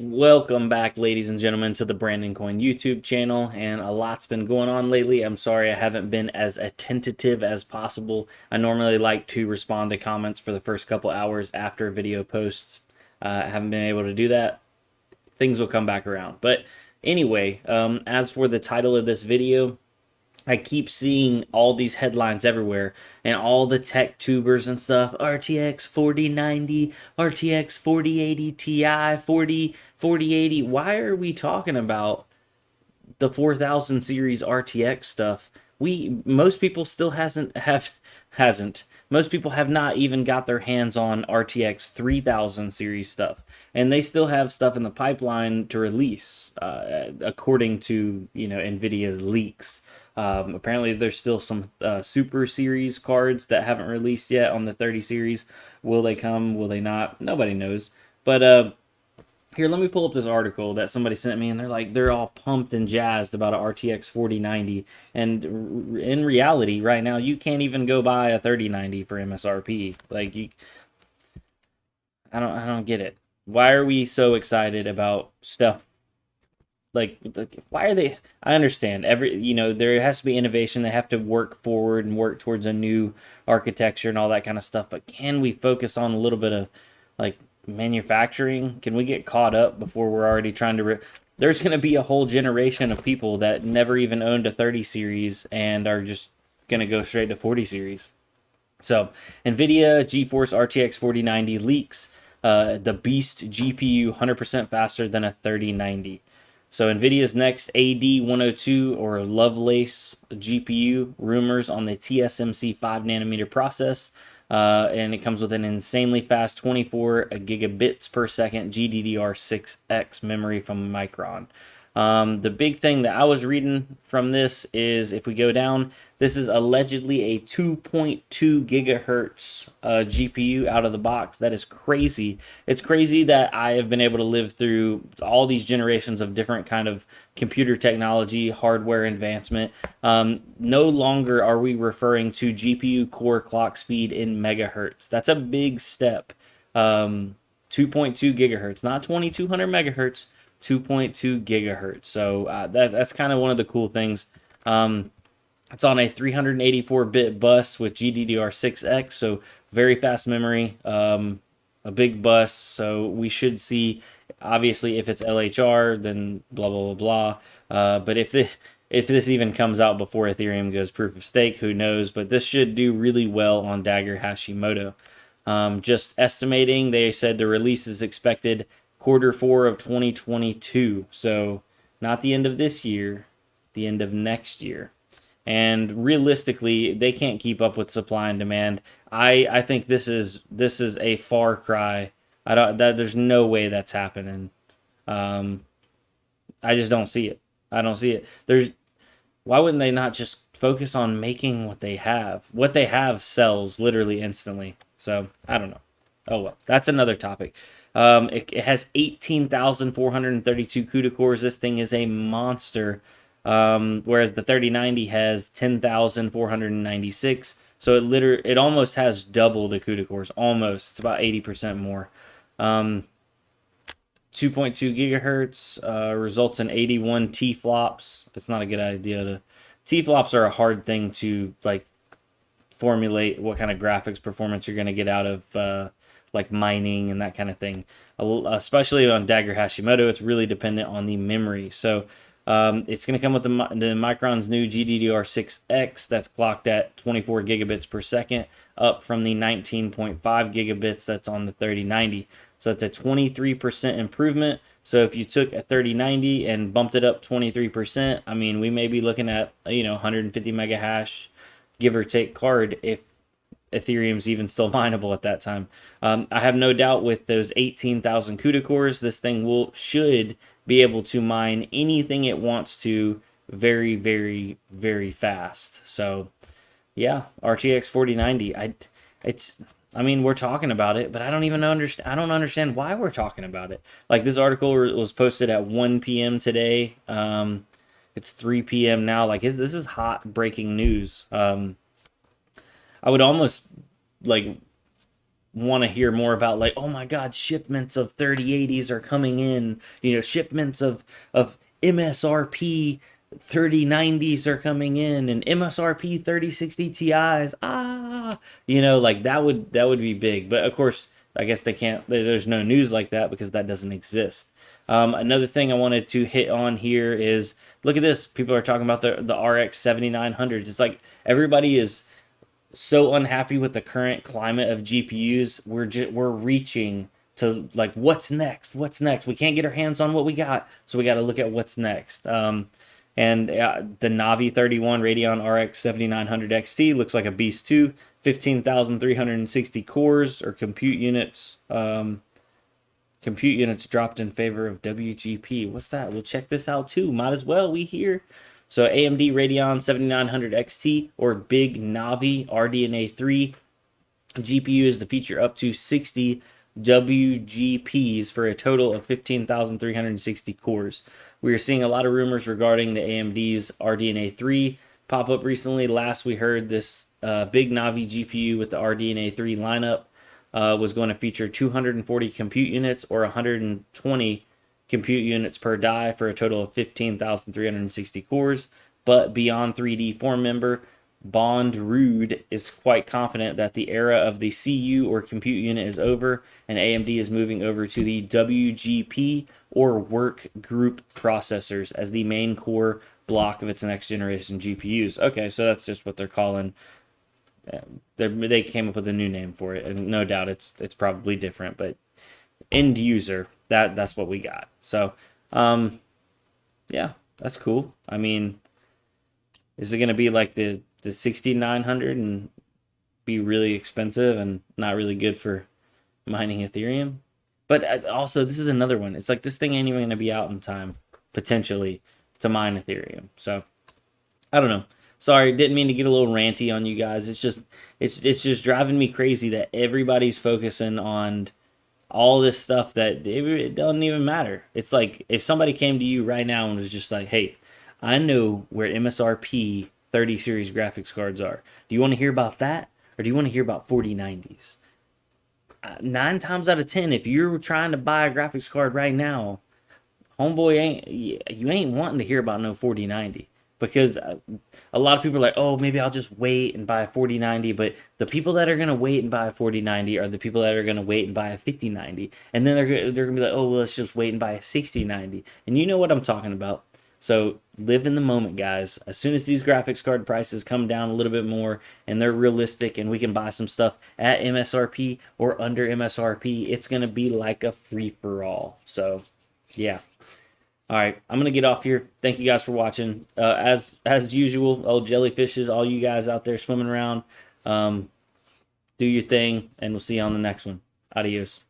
Welcome back, ladies and gentlemen, to the Brandon Coin YouTube channel, and a lot's been going on lately. I'm sorry I haven't been as attentive as possible. I normally like to respond to comments for the first couple hours after a video posts. I haven't been able to do that. Things will come back around. But anyway, as for the title of this video, I keep seeing all these headlines everywhere and all the tech tubers and stuff. RTX 4090, RTX 4080 Ti, 4080. Why are we talking about the 4000 series RTX stuff? Most people still hasn't. Most people have not even got their hands on RTX 3000 series stuff, and they still have stuff in the pipeline to release, according to Nvidia's leaks. Apparently, there's still some Super Series cards that haven't released yet on the 30 series. Will they come? Will they not? Nobody knows. But here, let me pull up this article that somebody sent me, and they're all pumped and jazzed about an RTX 4090. And in reality, right now, you can't even go buy a 3090 for MSRP. I don't get it. Why are we so excited about stuff why are they? I understand there has to be innovation. They have to work forward and work towards a new architecture and all that kind of stuff, but can we focus on a little bit of like manufacturing? Can we get caught up before we're already trying to there's going to be a whole generation of people that never even owned a 30 series and are just going to go straight to 40 series. So Nvidia GeForce RTX 4090 leaks the beast GPU 100% faster than a 3090. So NVIDIA's next AD102 or Lovelace GPU rumors on the TSMC 5 nanometer process, and it comes with an insanely fast 24 gigabits per second GDDR6X memory from Micron. The big thing that I was reading from this is if we go down, this is allegedly a 2.2 gigahertz GPU out of the box. That is crazy. It's crazy that I have been able to live through all these generations of different kind of computer technology, hardware advancement. No longer are we referring to GPU core clock speed in megahertz. That's a big step. 2.2 gigahertz, not 2200 megahertz. 2.2 gigahertz. So that's kind of one of the cool things. It's on a 384-bit bus with GDDR6X, so very fast memory, a big bus. So we should see, obviously, if it's LHR, then blah blah blah blah. But if this even comes out before Ethereum goes proof of stake, who knows? But this should do really well on Dagger Hashimoto. Just estimating, they said the release is expected Q4 of 2022. So not the end of this year, the end of next year. And realistically, they can't keep up with supply and demand. I think this is a far cry. There's no way that's happening. I just don't see it. I don't see it. Why wouldn't they not just focus on making what they have? What they have sells literally instantly. So I don't know. Oh well, that's another topic. It has 18,432 CUDA cores. This thing is a monster. Whereas the 3090 has 10,496. So it almost has double the CUDA cores. Almost. It's about 80% more. 2.2 gigahertz results in 81 T-flops. It's not a good idea to... T-flops are a hard thing to formulate what kind of graphics performance you're going to get out of mining and that kind of thing. Especially on Dagger Hashimoto, it's really dependent on the memory. So it's going to come with the Micron's new GDDR6X that's clocked at 24 gigabits per second, up from the 19.5 gigabits that's on the 3090. So that's a 23% improvement. So if you took a 3090 and bumped it up 23%, I mean, we may be looking at 150 mega hash, give or take card if Ethereum's even still mineable at that time. I have no doubt with those 18,000 CUDA cores, this thing should be able to mine anything it wants to very, very, very fast. So, yeah, RTX 4090. I mean, we're talking about it, but I don't even understand. I don't understand why we're talking about it. Like, this article was posted at 1 p.m. today. It's 3 p.m. now. This is hot breaking news. I would almost want to hear more about, like, oh my god, shipments of 3080s are coming in, shipments of MSRP 3090s are coming in, and MSRP 3060 Ti's. Like that would be big. But of course, I guess they can't. There's no news like that because that doesn't exist. Another thing I wanted to hit on here is, look at this. People are talking about the RX 7900s. It's like everybody is so unhappy with the current climate of GPUs. We're reaching to, like, what's next? What's next? We can't get our hands on what we got, so we got to look at what's next. And the Navi 31 Radeon RX 7900 XT looks like a beast too. 15,360 cores or compute units. Compute units dropped in favor of WGP. What's that? We'll check this out too. Might as well. We here. So AMD Radeon 7900 XT or Big Navi RDNA 3 GPU is to feature up to 60 WGPs for a total of 15,360 cores. We are seeing a lot of rumors regarding the AMD's RDNA 3 pop up recently. Last we heard, this Big Navi GPU with the RDNA 3 lineup was going to feature 240 compute units or 120 compute units per die for a total of 15,360 cores. But Beyond 3D Form member Bond Rude is quite confident that the era of the CU or compute unit is over, and AMD is moving over to the WGP or work group processors as the main core block of its next generation GPUs. Okay, so that's just what they're calling. They came up with a new name for it, and no doubt it's probably different, but end user, that's what we got. So yeah, that's cool. I mean, is it going to be like the 6900 and be really expensive and not really good for mining Ethereum? But also, this is another one. It's like this thing ain't even going to be out in time, potentially, to mine Ethereum. So I don't know. Sorry, didn't mean to get a little ranty on you guys. It's just driving me crazy that everybody's focusing on all this stuff that it doesn't even matter. It's like if somebody came to you right now and was just like, "Hey, I know where MSRP 30 series graphics cards are. Do you want to hear about that, or do you want to hear about 4090s?" 9 times out of 10, if you're trying to buy a graphics card right now, homeboy, you ain't wanting to hear about no 4090. Because a lot of people are like, oh, maybe I'll just wait and buy a 4090. But the people that are going to wait and buy a 4090 are the people that are going to wait and buy a 5090. And then they're going to be like, oh, well, let's just wait and buy a 6090. And you know what I'm talking about. So live in the moment, guys. As soon as these graphics card prices come down a little bit more and they're realistic and we can buy some stuff at MSRP or under MSRP, it's going to be like a free-for-all. So, yeah. All right, I'm gonna get off here. Thank you guys for watching. As usual, old jellyfishes, all you guys out there swimming around, do your thing, and we'll see you on the next one. Adios.